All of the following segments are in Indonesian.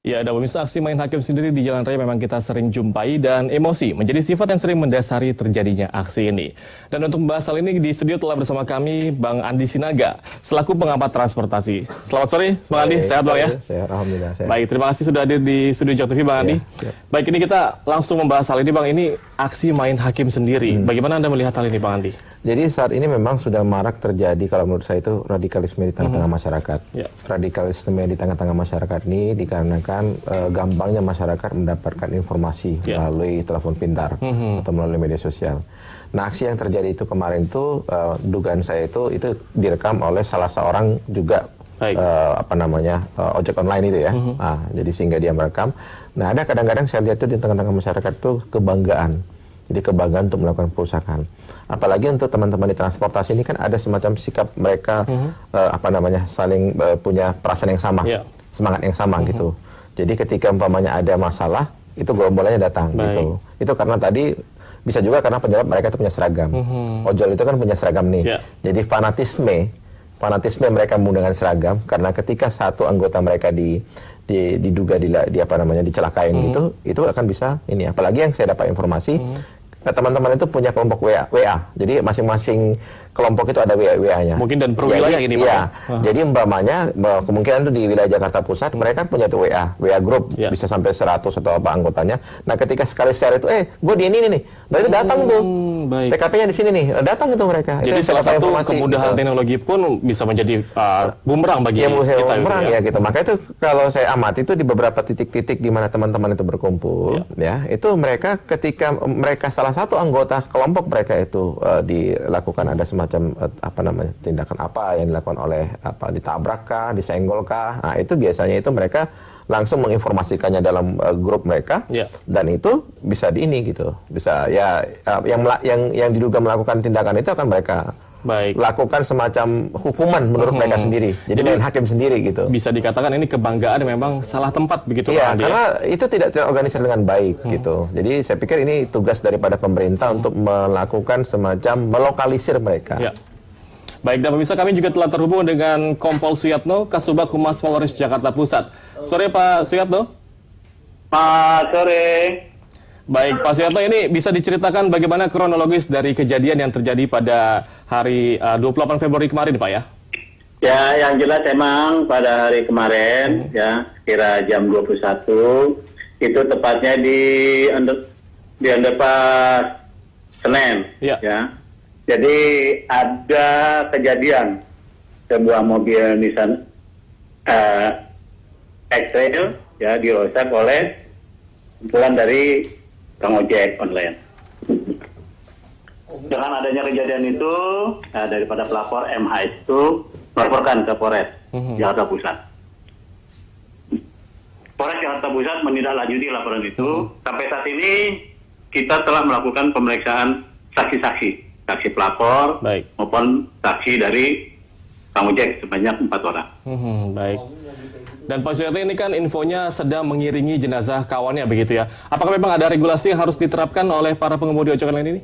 Ya, ada pemirsa, aksi main hakim sendiri di jalan raya memang kita sering jumpai dan emosi menjadi sifat yang sering mendasari terjadinya aksi ini. Dan untuk membahas hal ini di studio telah bersama kami Bang Andi Sinaga selaku pengamat transportasi. Selamat sore, Bang Andi. Sehat Bang ya? Sehat, alhamdulillah. Sehat. Baik, terima kasih sudah hadir di studio JOK TV, Bang Andi. Siap. Baik, ini kita langsung membahas hal ini, Bang. Ini aksi main hakim sendiri. Bagaimana Anda melihat hal ini, Bang Andi? Jadi saat ini memang sudah marak terjadi, kalau menurut saya itu radikalisme di tengah-tengah masyarakat. Ya. Radikalisme di tengah-tengah masyarakat ini dikarenakan gampangnya masyarakat mendapatkan informasi melalui telepon pintar atau melalui media sosial. Nah, aksi yang terjadi itu kemarin itu dugaan saya itu direkam oleh salah seorang juga ojek online itu ya. Nah, jadi sehingga dia merekam. Nah, ada kadang-kadang saya lihat itu di tengah-tengah masyarakat itu kebanggaan. Jadi kebanggaan untuk melakukan perusahaan. Apalagi untuk teman-teman di transportasi ini kan ada semacam sikap mereka saling punya perasaan yang sama, semangat yang sama gitu. Jadi ketika umpamanya ada masalah, itu gerombolannya datang gitu. Itu karena tadi bisa juga karena penyebab mereka itu punya seragam. Ojol itu kan punya seragam nih. Jadi fanatisme mereka menggunakan seragam karena ketika satu anggota mereka diduga dicelakain gitu, itu akan bisa ini. Apalagi yang saya dapat informasi, teman-teman itu punya kelompok WA. Jadi masing-masing kelompok itu ada WA-nya. Mungkin dan per wilayah ini, Pak. Iya. Jadi umpamanya kemungkinan itu di wilayah Jakarta Pusat mereka punya tuh WA grup bisa sampai 100 atau apa anggotanya. Nah, ketika sekali share itu gue di ini nih. Nah, itu datang tuh. TKP-nya di sini nih. Datang itu mereka. Jadi itu salah satu kemudahan teknologi pun bisa menjadi bumerang bagi kita. Bumerang ya gitu. Maka itu kalau saya amati itu di beberapa titik-titik di mana teman-teman itu berkumpul itu mereka ketika mereka salah satu anggota kelompok mereka itu dilakukan ada semacam tindakan apa yang dilakukan oleh ditabrak kah, disenggol kah. Nah, itu biasanya itu mereka langsung menginformasikannya dalam grup mereka dan itu bisa bisa yang diduga melakukan tindakan itu akan mereka lakukan semacam hukuman menurut mereka sendiri. Jadi main hakim sendiri gitu. Bisa dikatakan ini kebanggaan memang salah tempat begitu. Iya, karena itu tidak terorganisir dengan baik gitu. Jadi saya pikir ini tugas daripada pemerintah untuk melakukan semacam melokalisir mereka. Baik, dan pemirsa, kami juga telah terhubung dengan Kompol Suyatno, Kasubag Humas Polres Jakarta Pusat. Sore Pak Suyatno. Pak sore. Baik, Pak Suyatno, ini bisa diceritakan bagaimana kronologis dari kejadian yang terjadi pada hari 28 Februari kemarin, Pak ya? Ya, yang jelas emang pada hari kemarin, kira jam 21, itu tepatnya di underpass Senen, Jadi ada kejadian sebuah mobil Nissan X-Trail dirusak oleh kumpulan dari Kang ojek online. Dengan adanya kejadian itu, daripada pelapor MH itu melaporkan ke Polres Jakarta Pusat. Polres Jakarta Pusat menindaklanjuti laporan itu. Sampai saat ini kita telah melakukan pemeriksaan saksi-saksi pelapor maupun saksi dari Kang ojek sebanyak 4 orang. Baik. Dan Pak Suyatno, ini kan infonya sedang mengiringi jenazah kawannya begitu ya. Apakah memang ada regulasi yang harus diterapkan oleh para pengemudi ojek online ini?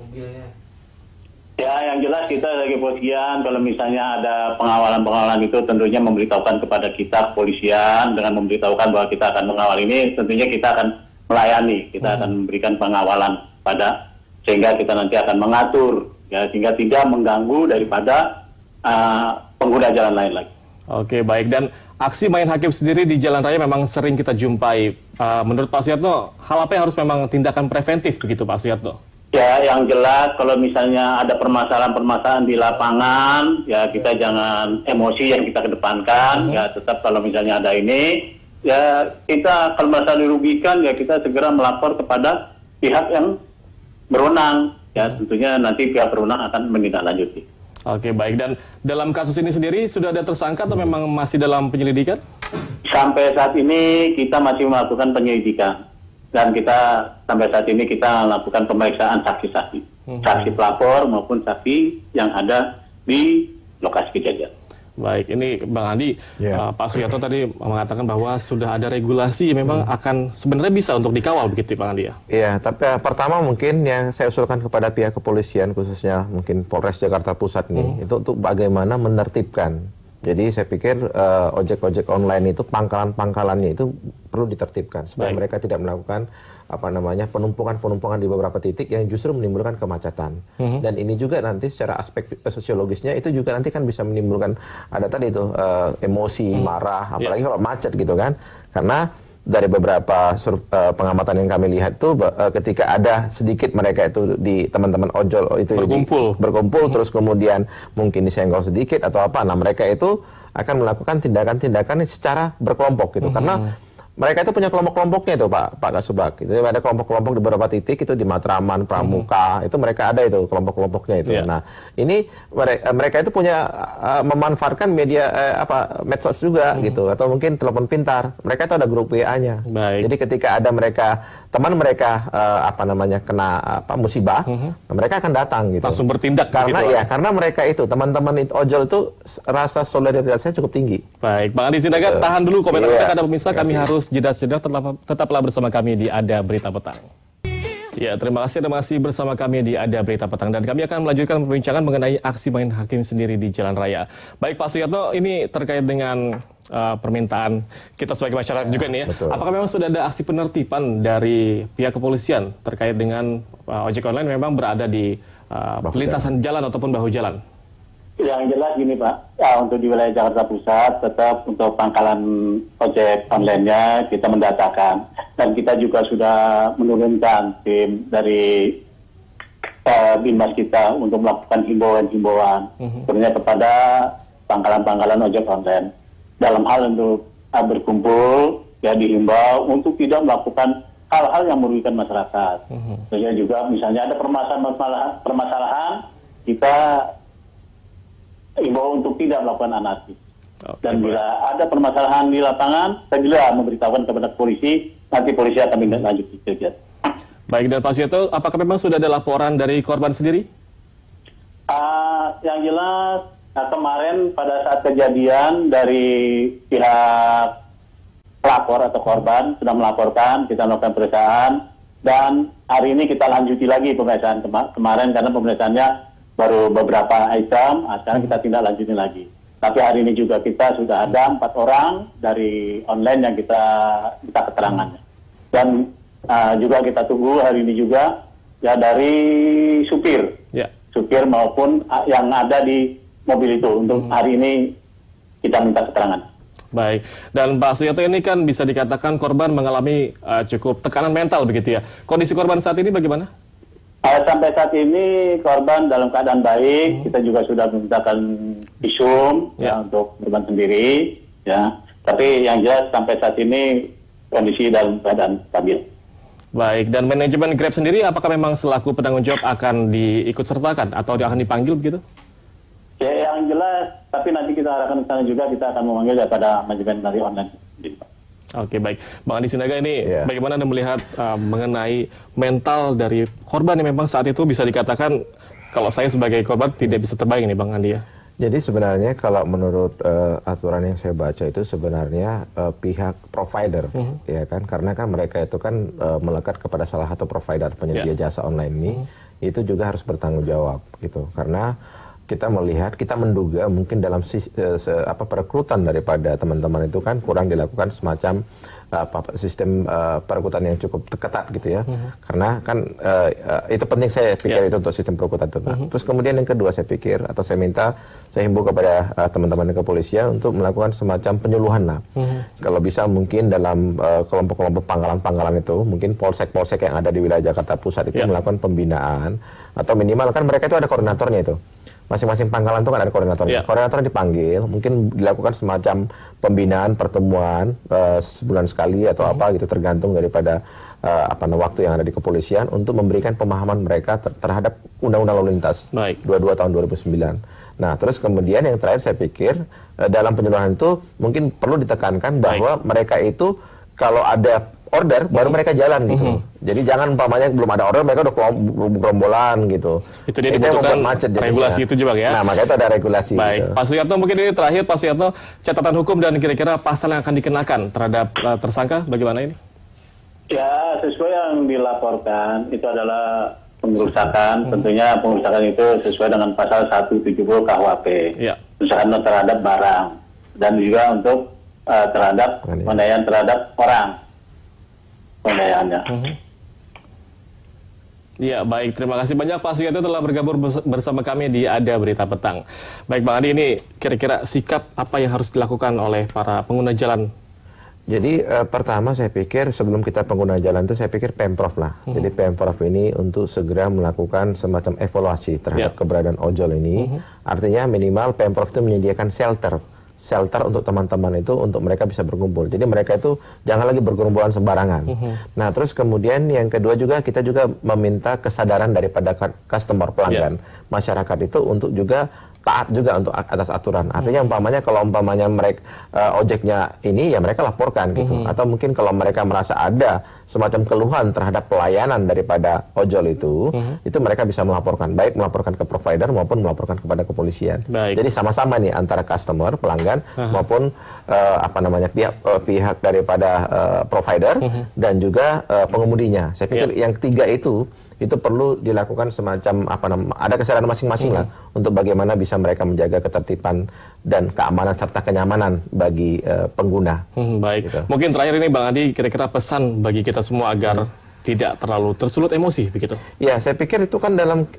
Ya, yang jelas kita sebagai kepolisian, kalau misalnya ada pengawalan-pengawalan itu tentunya memberitahukan kepada kita kepolisian dengan memberitahukan bahwa kita akan mengawal ini, tentunya kita akan melayani, kita akan memberikan pengawalan sehingga kita nanti akan mengatur sehingga tidak mengganggu daripada pengguna jalan lain lagi. Oke, baik. Dan aksi main hakim sendiri di jalan raya memang sering kita jumpai. Menurut Pak Suyatno, hal apa yang harus memang tindakan preventif begitu, Pak Suyatno? Ya, yang jelas kalau misalnya ada permasalahan-permasalahan di lapangan, kita jangan emosi yang kita kedepankan. Tetap kalau misalnya ada ini, kita kalau merasa dirugikan, kita segera melapor kepada pihak yang berwenang. Tentunya nanti pihak berwenang akan menindaklanjuti. Oke, baik. Dan dalam kasus ini sendiri sudah ada tersangka atau memang masih dalam penyelidikan? Sampai saat ini kita masih melakukan penyelidikan. Dan sampai saat ini kita melakukan pemeriksaan saksi-saksi. Saksi pelapor maupun saksi yang ada di lokasi kejadian. Baik, ini Bang Andi, Pak Suyatno tadi mengatakan bahwa sudah ada regulasi yang memang akan sebenarnya bisa untuk dikawal begitu, Bang Andi ya? Iya, tapi pertama mungkin yang saya usulkan kepada pihak kepolisian, khususnya mungkin Polres Jakarta Pusat nih, itu untuk bagaimana menertibkan. Jadi saya pikir ojek-ojek online itu pangkalan-pangkalannya itu perlu ditertibkan supaya Baik. mereka tidak melakukan penumpukan di beberapa titik yang justru menimbulkan kemacetan. Dan ini juga nanti secara aspek sosiologisnya itu juga nanti kan bisa menimbulkan ada tadi itu emosi, marah, apalagi kalau macet gitu kan. Karena dari beberapa pengamatan yang kami lihat tuh ketika ada sedikit mereka itu di teman-teman ojol itu berkumpul terus kemudian mungkin disenggol sedikit atau apa, nah mereka itu akan melakukan tindakan-tindakan secara berkelompok gitu. Karena mereka itu punya kelompok-kelompoknya itu Pak Kasubag. Itu ada kelompok-kelompok di beberapa titik itu di Matraman, Pramuka, itu mereka ada itu kelompok-kelompoknya itu. Nah, ini mereka itu punya memanfaatkan media medsos juga gitu atau mungkin telepon pintar. Mereka itu ada grup WA-nya. Jadi ketika ada teman mereka kena musibah, mereka akan datang gitu. Langsung bertindak karena karena mereka itu teman-teman ojol itu rasa solidaritasnya cukup tinggi. Baik, Bang Andi Sinaga, tahan dulu komentar kita karena pemirsa kami harus jeda-jeda, tetaplah bersama kami di Ada Berita Petang. Ya, terima kasih Anda masih bersama kami di Ada Berita Petang dan kami akan melanjutkan perbincangan mengenai aksi main hakim sendiri di jalan raya. Baik Pak Suyatno, ini terkait dengan permintaan kita sebagai masyarakat juga nih ya. Betul. Apakah memang sudah ada aksi penertiban dari pihak kepolisian terkait dengan ojek online memang berada di lintasan jalan ataupun bahu jalan? Yang jelas gini Pak, untuk di wilayah Jakarta Pusat tetap untuk pangkalan ojek online-nya kita mendatakan dan kita juga sudah menurunkan tim dari Binmas kita untuk melakukan himbauan-himbauan sebenarnya kepada pangkalan-pangkalan ojek online dalam hal untuk berkumpul ya dihimbau untuk tidak melakukan hal-hal yang merugikan masyarakat. Sehingga juga misalnya ada permasalahan kita imbau untuk tidak melakukan anarkis. Dan bila ada permasalahan di lapangan, segera memberitahukan kepada polisi, nanti polisi akan lanjuti kegiatan. Baik, dan Pak Suyatno, apakah memang sudah ada laporan dari korban sendiri? Yang jelas, kemarin pada saat kejadian dari pihak pelapor atau korban sudah melaporkan, kita melakukan pemeriksaan, dan hari ini kita lanjuti lagi pemeriksaan kemarin karena pemeriksaannya baru beberapa item, sekarang kita tindak lanjutin lagi. Tapi hari ini juga kita sudah ada 4 orang dari online yang kita minta keterangannya. Dan juga kita tunggu hari ini juga ya dari supir, supir maupun yang ada di mobil itu. Untuk hari ini kita minta keterangan. Baik, dan Pak Suyatno ini kan bisa dikatakan korban mengalami cukup tekanan mental begitu ya. Kondisi korban saat ini bagaimana? Sampai saat ini korban dalam keadaan baik, kita juga sudah memintakan visum untuk korban sendiri, ya. Tapi yang jelas sampai saat ini kondisi dalam keadaan stabil. Baik, dan manajemen Grab sendiri apakah memang selaku penanggung jawab akan diikut sertakan atau akan dipanggil begitu? Ya, yang jelas, tapi nanti kita arahkan ke sana juga, kita akan memanggil daripada manajemen dari online. Oke, baik. Bang Andi Sinaga, ini bagaimana Anda melihat mengenai mental dari korban yang memang saat itu bisa dikatakan, kalau saya sebagai korban tidak bisa terbayang nih Bang Andi ya? Jadi sebenarnya kalau menurut aturan yang saya baca itu sebenarnya pihak provider, ya kan, karena kan mereka itu kan melekat kepada salah satu provider penyedia jasa online ini, itu juga harus bertanggung jawab gitu, karena kita melihat, kita menduga mungkin dalam perekrutan daripada teman-teman itu kan kurang dilakukan semacam sistem perekrutan yang cukup ketat gitu ya. Karena kan itu penting saya pikir itu untuk sistem perekrutan itu. Terus kemudian yang kedua saya pikir atau saya himbau kepada teman-teman kepolisian untuk melakukan semacam penyuluhan lah. Kalau bisa mungkin dalam kelompok-kelompok pangkalan-pangkalan itu, mungkin polsek-polsek yang ada di wilayah Jakarta Pusat itu melakukan pembinaan atau minimal kan mereka itu ada koordinatornya itu. Masing-masing pangkalan itu kan ada koordinatornya. Koordinator dipanggil, mungkin dilakukan semacam pembinaan, pertemuan sebulan sekali atau apa gitu, tergantung daripada waktu yang ada di kepolisian untuk memberikan pemahaman mereka terhadap Undang-Undang Lalu Lintas 22 tahun 2009. Nah, terus kemudian yang terakhir saya pikir dalam penyuluhan itu mungkin perlu ditekankan bahwa mereka itu kalau ada order baru mereka jalan gitu. Jadi jangan umpamanya belum ada order mereka udah gerombolan gitu. Itu dia dibutuhkan macet regulasi itu juga ya. Nah, makanya itu ada regulasi. Baik, gitu. Pak Suyatno, mungkin ini terakhir Pak Suyatno, catatan hukum dan kira-kira pasal yang akan dikenakan terhadap tersangka bagaimana ini? Ya, sesuai yang dilaporkan itu adalah pengerusakan. Tentunya pengerusakan itu sesuai dengan pasal 170 KUHP. Pengerusakan terhadap barang dan juga untuk terhadap penganiayaan terhadap orang. Penganiayaannya. Ya, baik. Terima kasih banyak Pak Suyatno telah bergabung bersama kami di Ada Berita Petang. Baik, Bang Andi, ini kira-kira sikap apa yang harus dilakukan oleh para pengguna jalan? Jadi pertama saya pikir sebelum kita pengguna jalan itu saya pikir Pemprov lah. Jadi Pemprov ini untuk segera melakukan semacam evaluasi terhadap keberadaan ojol ini. Artinya minimal Pemprov itu menyediakan shelter untuk teman-teman itu untuk mereka bisa berkumpul. Jadi mereka itu jangan lagi bergerombolan sembarangan. Nah, terus kemudian yang kedua juga kita juga meminta kesadaran daripada customer pelanggan masyarakat itu untuk juga taat juga untuk atas aturan. Artinya umpamanya kalau mereka ojeknya ini ya mereka laporkan gitu. Atau mungkin kalau mereka merasa ada semacam keluhan terhadap pelayanan daripada ojol itu mereka bisa melaporkan, baik melaporkan ke provider maupun melaporkan kepada kepolisian. Baik. Jadi sama-sama nih antara customer pelanggan maupun pihak daripada provider dan juga pengemudinya. Saya pikir yang ketiga itu perlu dilakukan semacam ada kesadaran masing-masing lah untuk bagaimana bisa mereka menjaga ketertiban dan keamanan serta kenyamanan bagi pengguna. Baik. Gitu. Mungkin terakhir ini Bang Andi, kira-kira pesan bagi kita semua agar tidak terlalu tersulut emosi begitu. Ya, saya pikir itu kan dalam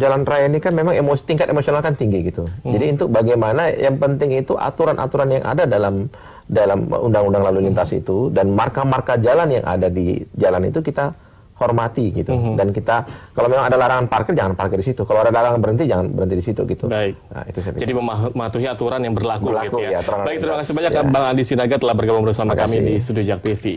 jalan raya ini kan memang tingkat emosional kan tinggi gitu. Jadi untuk bagaimana yang penting itu aturan-aturan yang ada dalam undang-undang lalu lintas itu dan marka-marka jalan yang ada di jalan itu kita hormati gitu. Dan kita kalau memang ada larangan parkir jangan parkir di situ. Kalau ada larangan berhenti jangan berhenti di situ gitu. Baik. Nah, itu saya pikir. Jadi mematuhi aturan yang berlaku gitu ya. Ya, Baik, terima kasih banyak Bang Andi Sinaga telah bergabung bersama kami di Studio Jak TV.